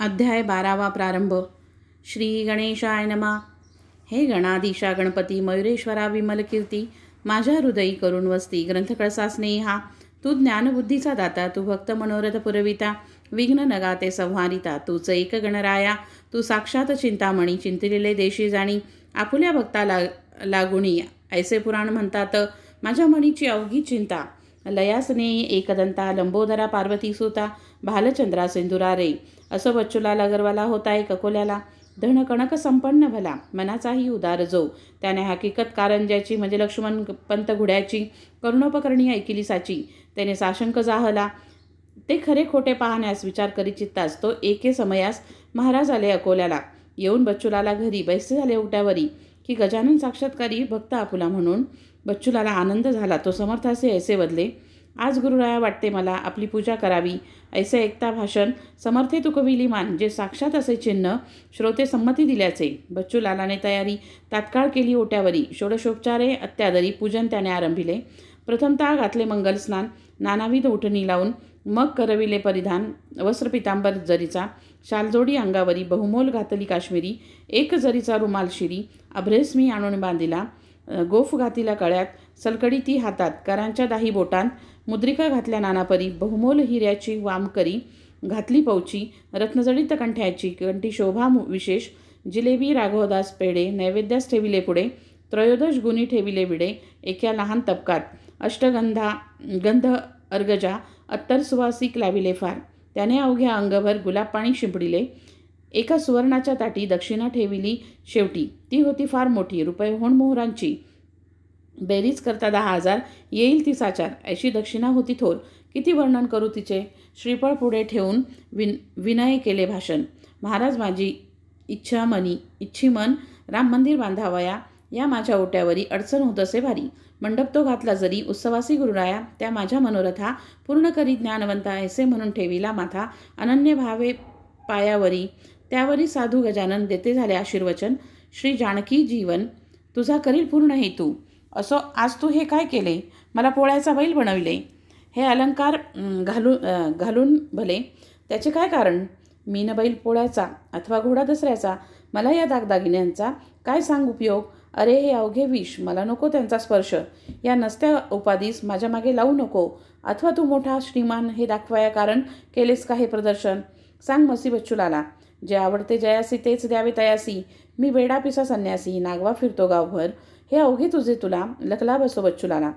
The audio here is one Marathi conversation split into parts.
अध्याय 12 प्रारंभ. श्री गणेशाय नमः. हे गणाधीशा गणपती, मयुरेश्वरा विमलकीर्ती, माझ्या हृदयी करून वसती, ग्रंथकळसा स्नेहा, तू ज्ञानबुद्धीचा दाता, तू भक्त मनोरथ पुरविता, विघ्न नगाते संहारिता, तूच एक गणराया, तू साक्षात चिंतामणी, चिंतिलेले देशी जाणी, आपुल्या भक्ता लागुणी. ऐसे पुराण म्हणतात, माझ्या मणीची अवघी चिंता, लयासनेयी एकदंता, लंबोदरा पार्वती सुता, भालचंद्रा सिंधुरा रे. असं बच्चूलाल गर्वाला होता एक अकोल्याला, धन कणक संपन्न भला, मनाचाही उदार जो. त्याने हकीकत कारंज्याची म्हणजे लक्ष्मण पंत घोड्याची करुणोपकरणी ऐकिली साची. त्याने साशंक जाहला, ते खरे खोटे पाहण्यास विचार करी चित्तास तो एके समयास महाराज आले अकोल्याला. येऊन बच्चूलाला घरी बैसे झाले उट्यावरी, की गजानन साक्षात्कारी भक्त आपुला म्हणून. बच्चूलाला आनंद झाला, तो समर्थासे ऐसे बदले, आज गुरुराया वाटते मला आपली पूजा करावी. ऐसे ऐकता भाषण समर्थे तुकविली मान, जे साक्षात असे चिन्ह श्रोते संमती दिल्याचे. बच्चूलालाने तयारी तात्काळ केली ओट्यावरी, षोडशोपचारे अत्यादरी पूजन त्याने आरंभिले. प्रथमतः घातले मंगल स्नान, नानाविध उठणी लावून, मग करविले परिधान वस्त्र पितांबर जरीचा, शालजोडी अंगावरी, बहुमोल घातली काश्मीरी, एक जरीचा रुमाल शिरी, अभ्रेसमी आणून बांधिला, गोफ घातिला कळ्यात, सलकडी ती हातात, करांच्या दाही बोटांत, मुद्रिका घातल्या नानापरी, बहुमोल हिऱ्याची वामकरी घातली पौची, रत्नजडित कंठ्याची कंठी शोभा विशेष, जिलेबी राघवदास पेढे नैवेद्यास ठेविले पुढे, त्रयोदश गुणी ठेविले विडे, एका लहान तपकात, गंध अर्गजा अत्तर सुवासिक लाविले फार. त्याने अवघ्या अंगभर गुलाब पाणी शिंपडिले. एका सुवर्णाच्या ताटी दक्षिणा ठेविली शेवटी, ती होती फार मोठी, रुपये होण मोहरांची. बेरीज करता 10,000 येईल ती साचार, अशी दक्षिणा होती थोर. किती वर्णन करू तिचे. श्रीफळ पुढे ठेवून विनय केले भाषण. महाराज, माझी इच्छी मन राम मंदिर बांधावया, या माझ्या ओट्यावरी अडचण होत असे भारी. मंडप तो घातला जरी, उत्सवासी गुरुराया, त्या माझ्या मनोरथा पूर्ण करी ज्ञानवंता. ऐसे म्हणून ठेविला माथा अनन्य भावे पायावरी, त्यावरी साधू गजानन देते झाले आशीर्वचन. श्री जानकी जीवन तुझा करील पूर्ण हेतू. असो आज तू हे काय केले, मला पोळ्याचा बैल बनविले. हे अलंकार घालून भले, त्याचे काय कारण. मीन बैल पोळ्याचा अथवा घोडा दसऱ्याचा, मला या दागदागिन्यांचा काय सांग उपयोग. अरे हे अवघे विष, मला नको त्यांचा स्पर्श. या नसत्या उपाधीस माझ्या मागे लावू नको. अथवा तू मोठा श्रीमान हे दाखवाया कारण केलेस का हे प्रदर्शन. सांग मसी बच्चूलाला, जे आवडते जयासी तेच द्यावे तयासी. मी वेडा पिसा संन्यासी, नागवा फिरतो गावभर. हे अवघे तुझे तुला लखला बसो बच्चूलाला.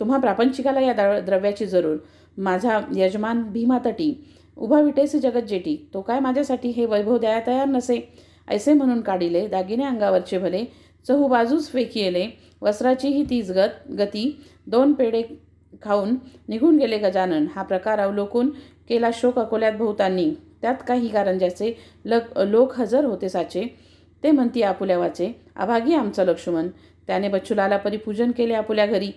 तुम्हा प्रापंचिकाला या द्रव्याची जरूर. माझा यजमान भीमातटी उभा विटेसी जगत जेटी, तो काय माझ्यासाठी हे वैभव द्याया तयार नसे. ऐसे म्हणून काढिले दागिने अंगावरचे भले, चहू बाजूस फेकिले, वस्त्राचीही तीच गती. 2 पेढे खाऊन निघून गेले गजानन. हा प्रकार अवलोकून केला शोक अकोल्यात बहुतांनी. त्यात काही कारंज्याचे लोक हजर होते साचे, ते म्हणती आपुल्या वाचे, अभागी आमचा लक्ष्मण. त्याने बच्चूलाला परी पूजन केले आपुल्या घरी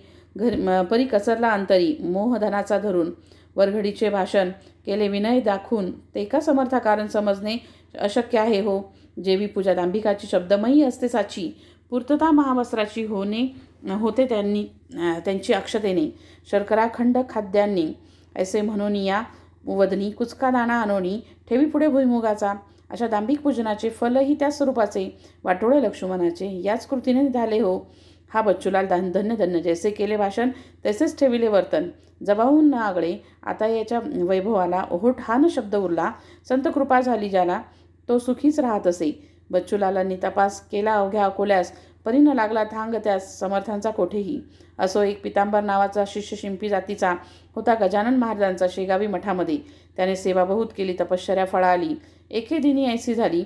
परी कचरला अंतरी, मोहधनाचा धरून. वरघडीचे भाषण केले विनय दाखवून, ते का समर्था कारण समजणे अशक्य आहे हो. जेवी पूजा दांभिकाची शब्दमयी असते साची, पूर्तता महावस्त्राची होते त्यांची अक्षतेने, शर्कराखंड खाद्यांनी. ऐसे म्हणून या वदनी कुचका दाणा आणोनी, ठेवी पुढे भुईमुगाचा. अशा दांभिक पूजनाचे फलही त्याच स्वरूपाचे, वाटोळे लक्ष्मणाचे याच कृतीने झाले हो. हा बच्चूलाल धन्य धन्य, जैसे केले भाषण तसेच ठेविले वर्तन. जबाहून न आगळे आता याच्या वैभवाला ओहोट हा न शब्द उरला. संत कृपा झाली ज्याला, तो सुखीच राहत असे. बच्चूलालांनी तपास केला अवघ्या अकोल्यास, परी न लागला थांग त्यास समर्थांचा कोठेही. असो एक पितांबर नावाचा शिष्य शिंपी जातीचा होता गजानन महाराजांचा शेगावी मठामध्ये. त्याने सेवा बहुत केली, तपश्चर्या फळाली. एके दिनी ऐसी झाली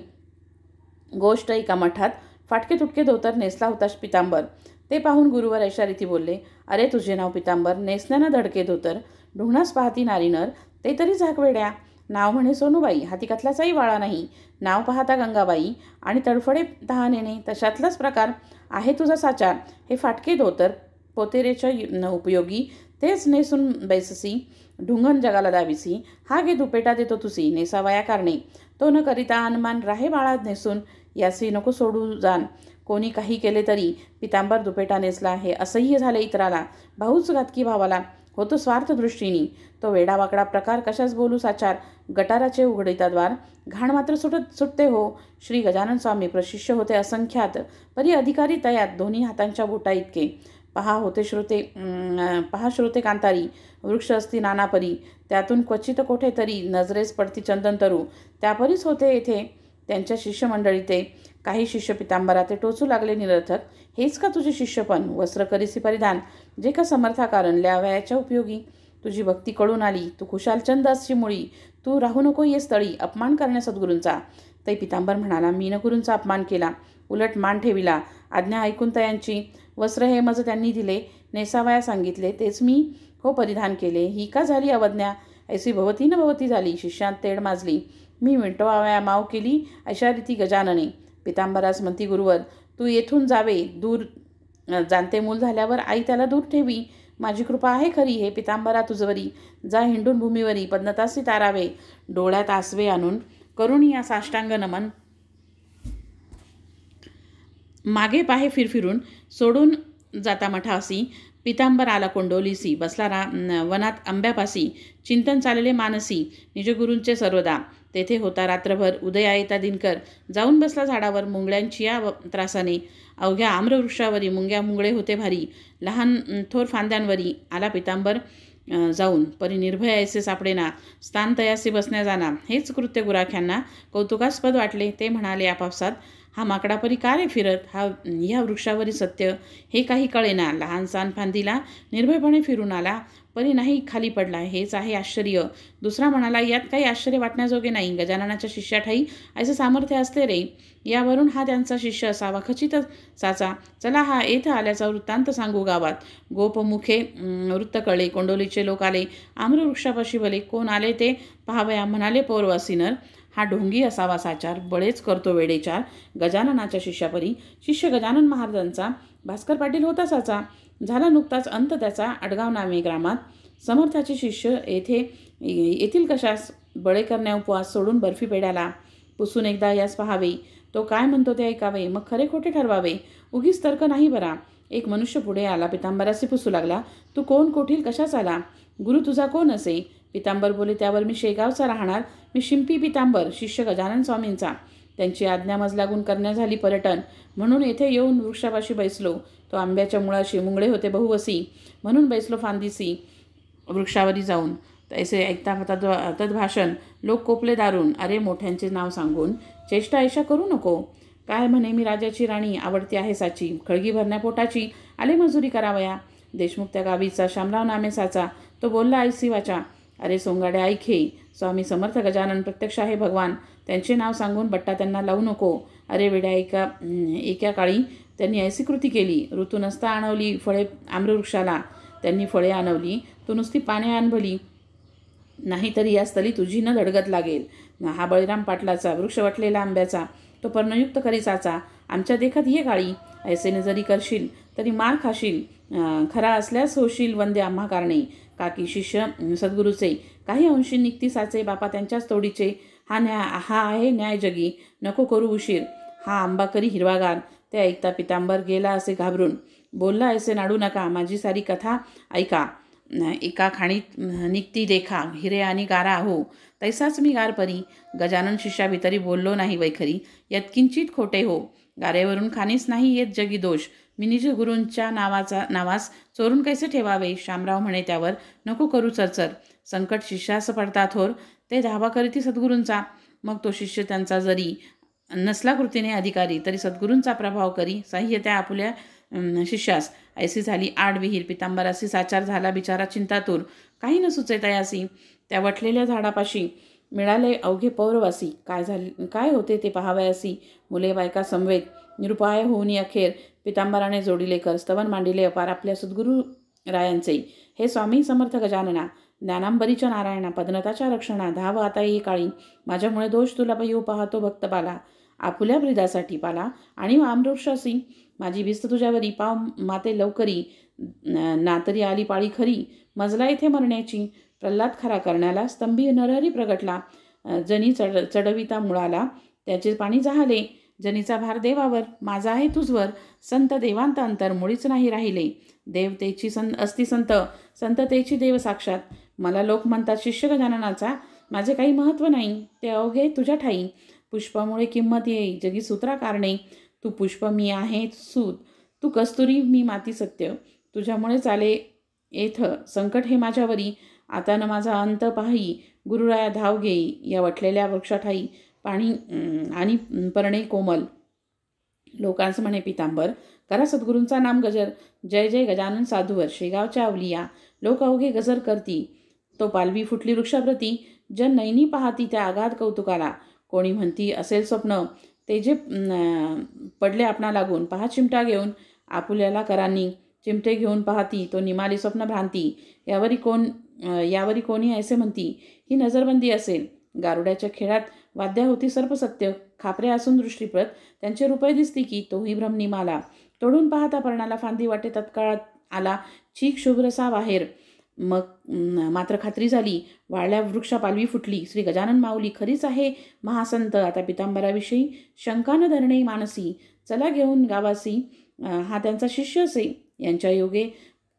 गोष्ट, एका मठात फाटके तुटके धोतर नेसला होता पितांबर. ते पाहून गुरुवर ऐशा रीती बोलले, अरे तुझे नाव पितांबर, नेसण्यानं धडके धोतर, ढुंगणास पाहती नारीनर, ते तरी झाकवेड्या. नाव म्हणे सोनूबाई, हाती कथलाचाही वाळा नाही. नाव पाहता गंगाबाई, आणि तडफडे तहानेने, तशातलाच प्रकार आहे तुझा साचार. हे फाटके धोतर पोतेरेच्या उपयोगी, तेच नेसून बैससी, ढुंगण जगाला दाविसी. हा घे दुपेटा देतो तुसी, नेसावया कारणे. तो न करिता अनमान राहे बाळा नेसून, यासी नको सोडू जाण. कोणी काही केले तरी पितांबर दुपेटा नेसला हे असह्य झाले इतराला. भाऊच घातकी भावाला. होतो स्वार्थदृष्टीने. तो वेडावाकडा प्रकार कशाच बोलू साचार. गटाराचे उघडिता द्वार घाण मात्र सुटते हो. श्री गजानन स्वामी प्रशिष्य होते असंख्यात, परी अधिकारी तयात दोन्ही हातांच्या बोटा इतके. पहा श्रोते कांतारी, वृक्ष असती नानापरी, त्यातून क्वचित कोठे तरी नजरेस पडती चंदनतरू, त्यापरीच होते येथे त्यांच्या शिष्यमंडळी ते. काही शिष्य पितांबरा ते टोचू लागले निरर्थक. हेच का तुझे शिष्यपण, वस्त्र करीसी परिधान, जे का समर्थाकारण ल्यावयाच्या उपयोगी. तुझी भक्ती कळून आली, तू खुशाल चंद असची मुळी, तू राहू नको ये स्थळी अपमान करण्या सद्गुरूंचा. तै पितांबर म्हणाला, मी न गुरूंचा अपमान केला, उलट मान ठेविला. आज्ञा ऐकून तयांची वस्त्र हे मज त्यांनी दिले, नेसावया सांगितले, तेच मी हो परिधान केले. ही का झाली अवज्ञा, ऐसी भवती न भवती झाली. शिष्यांत तेढ माजली, मी मिटवावया माव केली अशा रीती गजानने. पितांबरास म्हणती गुरुवर, तू येथून जावे दूर, जाणते मूल झाल्यावर आई त्याला दूर ठेवी. माझी कृपा आहे खरी हे पितांबरा तुझवरी, जा हिंडून भूमीवरी पद्मतासी तारावे. डोळ्यात आसवे आणून करून या साष्टांग नमन, मागे पाहे फिरफिरून सोडून जाता मठासी. पितांबर आला कोंडोलीसी, बसला वनात आंब्यापासी. चिंतन चालले मानसी निजगुरूंचे सर्वदा. तेथे होता रात्रभर उदया येता दिनकर, जाऊन बसला झाडावर मुंगळ्यांची या त्रासाने. अवघ्या आम्रवृक्षावरी मुंग्या मुंगळे होते भारी, लहान थोर फांद्यांवरी. आला पितांबर जाऊन, परी निर्भय ऐसे सापडेना, स्थान तयासी बसण्या जाना. हेच कृत्य गुराख्यांना कौतुकास्पद वाटले. ते म्हणाले आपापसात, हा माकडा परी का रे फिरत, ह्या वृक्षावरी सत्य हे काही कळेना. लहान सान फांदीला निर्भयपणे फिरून आला, परी नाही खाली पडला. हेच आहे आश्चर्य. दुसरा म्हणाला, यात काही आश्चर्य वाटण्याजोगे नाही. गजाननाच्या शिष्याठाई ऐसे सामर्थ्य असते रे. यावरून हा त्यांचा शिष्य असावा खचित साचा. चला हा येथे आल्याचा वृत्तांत सांगू गावात. गोपमुखे वृत्त कळले, कोंडोलीचे लोक आले, आम्रवृक्षापाशी भले. कोण आले ते पाहावया, म्हणाले पौरवासीनर. हा ढोंगी असावा साचार, बळेच करतो वेडेचार. गजाननाच्या शिष्यापरी शिष्य गजानन महाराजांचा भास्कर पाटील होता साचा. झाला नुकताच अंत त्याचा अडगाव नामे ग्रामात. समर्थाचे शिष्य येथील कशास, बळे करण्या उपवास सोडून बर्फी पेड्याला. पुसून एकदा यास पहावे, तो काय म्हणतो ते ऐकावे, मग खरे खोटे ठरवावे. उगीच तर्क नाही बरा. एक मनुष्य पुढे आला, पितांबरासी पुसू लागला, तू कोण, कोठील, कशाच आला, गुरु तुझा कोण असे. पितांबर बोले, त्यावर मी शेगावचा राहणार, मी शिंपी पितांबर, शिष्य गजानन स्वामींचा. त्यांची आज्ञा मज लागून करण्या झाली पर्यटन, म्हणून येथे येऊन वृक्षापाशी बैसलो. तो आंब्याच्या मुळाशी मुंगळे होते बहुवसी, म्हणून बैसलो फांदीसी वृक्षावरी जाऊन. तैसे ऐकता तद्भाषण लोक कोपले दारून. अरे मोठ्यांचे नाव सांगून चेष्टा ऐशा करू नको. काय म्हणे, मी राजाची राणी, आवडती आहे साची, खळगी भरण्या पोटाची, आले मजुरी करावया. देशमुख त्या गावीचा, शामराव नामे साचा, तो बोलला ऐसी वाचा. अरे सोंगाड्या ऐखे, स्वामी समर्थ गजानन प्रत्यक्ष आहे भगवान. त्यांचे नाव सांगून बट्टा त्यांना लावू नको. अरे वेड्या, एका काळी त्यांनी ऐसी कृती केली. ऋतू नसता आणवली फळे आम्रवृक्षाला, त्यांनी फळे आणवली, तू नुसती पाने आणभली. नाहीतरी या स्थली तुझी न धडगत लागेल. हा बळीराम पाटलाचा वृक्ष वटलेला आंब्याचा, तो पर्णयुक्त करीसाचा. आमच्या देखत ये काळी, ऐसेने जरी करशील तरी मार खाशील. खरा असल्यास होशील वंदे आम्हा कारणे. काकी शिष्य सद्गुरूचे, काही अंशी निघती साचे, बापा त्यांच्याच तोडीचे. हा आहे न्याय जगी, नको करू उशीर. हा आंबा करी हिरवागार. ते ऐकता पितांबर गेला असे घाबरून. बोलला, ऐसे नाडू नका, माझी सारी कथा ऐका. एका खाणीत निघती देखा, हिरे आणि गारा हो, तैसाच मी गार परी. गजानन शिष्याभितरी बोललो नाही वैखरी, यात किंचित खोटे हो. गारेवरून खाणीस नाही येत जगी दोष, मी निज गुरूंच्या नावास चोरून कैसे ठेवावे. शामराव म्हणे त्यावर, नको करू चरचर. संकट शिष्यास पडता थोर, ते धावा करीती सद्गुरूंचा. मग तो शिष्य त्यांचा जरी नसला कृतीने अधिकारी, तरी सद्गुरूंचा प्रभाव करी साह्य त्या आपुल्या शिष्यास. ऐसी झाली आड विहीर, पितांबरासी साचार झाला बिचारा चिंतातूर. काही न सुचे तयासी, त्या वटलेल्या झाडापाशी मिळाले अवघे पौरवासी. काय होते ते पाहावयासी, मुले बायका समवेत, निरुपाय होऊनी अखेर. पितांबराने जोडिले कर, स्तवन मांडिले अपार आपल्या सद्गुरू रायांचे. हे स्वामी समर्थ गजानना, ज्ञानांबरीच्या नारायणा, पद्मताच्या रक्षणा, धाव आता ये काळी. माझ्यामुळे दोष तुला येऊ पाहतो भक्त बाला, आपुल्या ब्रिदासाठी पाला आणि आम्रवृक्षासी. माझी भिस्त तुझ्यावरी, पाव माते लवकरी, नातरी आली पाळी खरी. मजला येथे मरण्याची, प्रल्हाद खरा करण्याला, स्तंभी नरहरी प्रगटला. जनी चढविता मुळाला, त्याचे पाणी जहाले. जनीचा भार देवावर, माझा आहे तुझवर. संत देवांत अंतर मुळीच नाही राहिले. देवतेची असती संत, संततेची देव साक्षात. मला लोक म्हणतात शिष्य गजाननाचा, माझे काही महत्त्व नाही, ते अवघे तुझ्या ठाई. पुष्पामुळे किंमत येई जगी सूत्रा कारणे. तू पुष्प मी आहे सूत, तू कस्तुरी मी माती सत्य. तुझ्यामुळे चाले येथ संकट हे माझ्यावरी. आता न माझा अंत पाही, गुरुराया धाव घेई. या वटलेल्या वृक्षाठाई पाणी आणि परणे कोमल. लोकांस म्हणे पितांबर, करा सद्गुरूंचा नाम गजर. जय जय गजानन साधूवर, शेगावच्या अवलिया. लोक अवघे गजर करती, तो पालवी फुटली वृक्षाप्रती. जन नैनी पाहती त्या अगाध कौतुकाला. कोणी म्हणती असेल स्वप्न, ते जे पडले आपणा लागून. पहा चिमटा घेऊन आपुल्याला करांनी, चिमटे घेऊन पाहती तो निमाली स्वप्न भ्रांती. यावरी कोणी ऐसे म्हणती, ही नजरबंदी असेल. गारुड्याच्या खेळात वाद्या होती सर्पसत्य. खापरे असून दृष्टीप्रत त्यांचे रुपये दिसती की, तोही भ्रम निमाला. तोडून पाहता पर्णाला फांदी वाटे तत्काळात आला चीक शुभ्रसा बाहेर. मग मात्र खात्री झाली, वाळल्या वृक्षा पालवी फुटली. श्री गजानन माऊली खरीच आहे महासंत. आता पितांबराविषयी शंका न धरणे मानसी. चला घेऊन गावासी, हा त्यांचा शिष्य असे. यांच्या योगे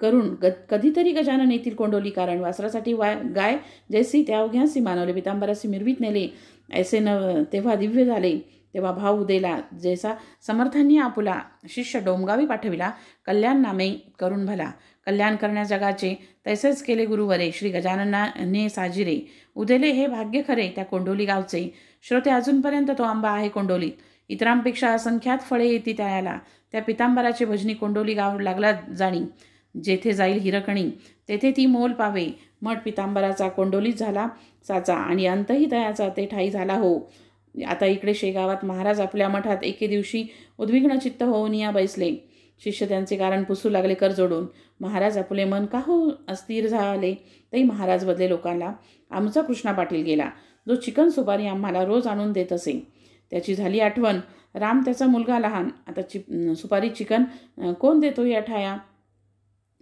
करून कधीतरी गजानन येथील कोंडोली. कारण वासरासाठी गाय जैसी त्या अवघ्यासी मानवले. पितांबरासी मिरवीत नेले, ऐसे न तेव्हा दिव्य झाले. तेव्हा भाव उदेला जैसा समर्थांनी आपुला. शिष्य डोमगावी पाठविला, कल्याण नामे करून भला. कल्याण करण्या जगाचे तैसेच केले गुरुवरे. श्री गजाननाने साजिरे, उदेले हे भाग्य खरे त्या कोंडोली गावचे. श्रोते, अजूनपर्यंत तो आंबा आहे कोंडोलीत. इतरांपेक्षा असंख्यात फळे येती त्याला. त्या पितांबराचे भजनी कोंडोली गाव लागला जाणी. जेथे जाईल हिरकणी, तेथे ती मोल पावे. मठ पितांबराचा कोंडोलीत झाला साचा, आणि अंतही तयाचा ते ठाई झाला हो. आता इकडे शेगावात महाराज आपल्या मठात एके दिवशी उद्विग्न चित्त होऊन या बैसले. शिष्य त्यांचे कारण पुसू लागले कर जोडून. महाराज आपले मन का हो अस्थिर झाले. तरी महाराज बदले लोकांना. आमचा कृष्णा पाटील गेला, जो चिकन सुपारी आम्हाला रोज आणून देत असे. त्याची झाली आठवण. राम त्याचा मुलगा लहान, आता सुपारी चिकन कोण देतो या ठाया.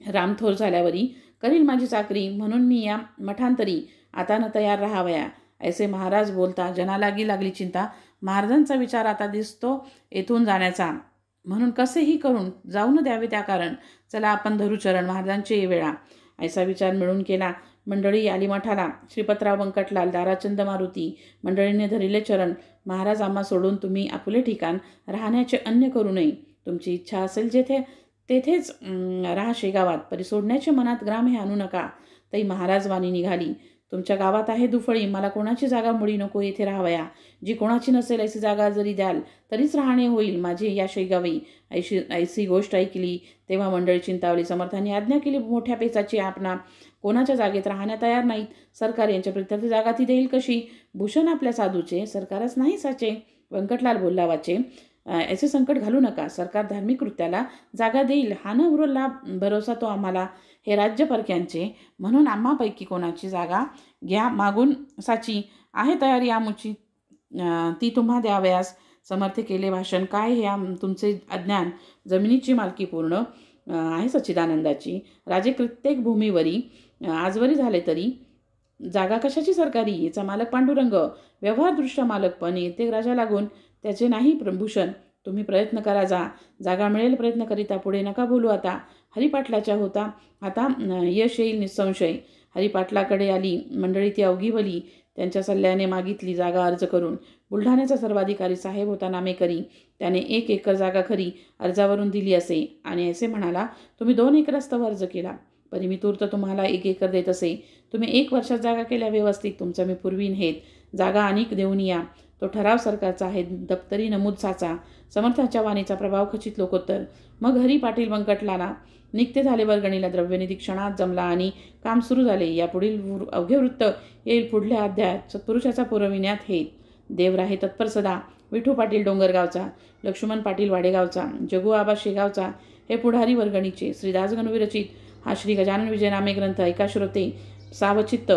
राम थोर झाल्यावरी करील माझी चाकरी, म्हणून मी या मठांतरी आता न तयार राहावया. ऐसे महाराज बोलता जनालागी लागली चिंता. महाराजांचा विचार आता दिसतो येथून जाण्याचा, म्हणून कसेही करून जाऊ न द्यावे त्या कारण. चला आपण धरू चरण महाराजांचे वेळा. ऐसा विचार मिळून केला. मंडळी आली मठाला. श्रीपतराव व्यंकटलाल, दाराचंद मारुती मंडळीने धरिले चरण. महाराज आम्हा सोडून तुम्ही आपुले ठिकाण राहण्याचे अन्य करू नये. तुमची इच्छा असेल जेथे तेथेच राहा शेगावात. परी सोडण्याचे मनात ग्राम हे आणू नका. तई महाराज वाणी निघाली. तुमच्या गावात आहे दुफळी, मला कोणाची जागा मुळी नको येथे राहावया. जी कोणाची नसेल ऐसी जागा जरी द्याल तरीच राहणे होईल माझे या शेगावी. ऐसी गोष्ट ऐकली तेव्हा मंडळी चिंतावली. समर्थांनी आज्ञा केली मोठ्या पेचाची, आपणा कोणाच्या जागेत राहण्या तयार नाहीत. सरकार यांच्या प्रित्यर्थ जागा ती देईल कशी. भूषण आपल्या साधूचे, सरकारच नाही साचे. व्यंकटलाल बोलला वाचे, ऐसे संकट घालू नका. सरकार धार्मिक कृत्याला जागा देईल, हा न उरला भरोसा तो आम्हाला. हे राज्य परक्यांचे, म्हणून आम्हापैकी कोणाची जागा घ्या मागून साची. आहे तयारी आमुची, ती तुम्हा द्यावयास. समर्थ केले भाषण, काय हे तुमचे अज्ञान. जमिनीची मालकी पूर्ण आहे सच्चिदानंदाची. राजे प्रत्येक भूमीवरी आजवरी झाले तरी जागा कशाची सरकारी. याचा मालक पांडुरंग, व्यवहारदृष्ट्या मालक पण येते राजा लागून. त्याचे नाही भूषण. तुम्ही प्रयत्न करा, जागा मिळेल प्रयत्न करिता. पुढे नका बोलू आता. हरिपाटलाच्या होता आता यश येईल निसंशय. हरिपाटलाकडे आली मंडळी ती अवघी भली. त्यांच्या सल्ल्याने मागितली जागा अर्ज करून. बुलढाण्याचा सर्वाधिकारी साहेब होता नामेकरी. त्याने 1 एकर जागा खरी अर्जावरून दिली असे, आणि असे म्हणाला, तुम्ही 2 एकरास्तव अर्ज केला, परी मी तूर्त तुम्हाला 1 एकर देत असे. तुम्ही 1 वर्षात जागा केल्या व्यवस्थित, तुमचा मी पूर्वीन हेत. जागा अनेक देऊन या. तो ठराव सरकारचा आहे, दप्तरी नमूद साचा. समर्थाच्या वाणीचा प्रभाव खचित लोकोत्तर. मग हरी पाटील व्यंकटलाला निघते झाले वर्गणीला. द्रव्यनिधी क्षणात जमला आणि काम सुरू झाले. यापुढील अवघे वृत्त येईल पुढल्या अध्यायात. सत्पुरुषाचा पुरविण्यात हे. देव राहे तत्पर सदा. विठू पाटील डोंगरगावचा, लक्ष्मण पाटील वाडेगावचा, जगू आबा शेगावचा हे पुढारी वर्गणीचे. श्रीदास गणविरचित हा श्री गजानन विजय नामे ग्रंथ ऐका श्रोते सावचित्त.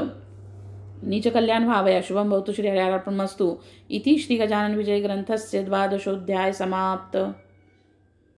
नीच कल्याण व्हावया. शुभम भवतु श्री हरिहरार्पणमस्तु. इति श्री गजानन विजय ग्रंथस्य 12ोऽध्याय समाप्त.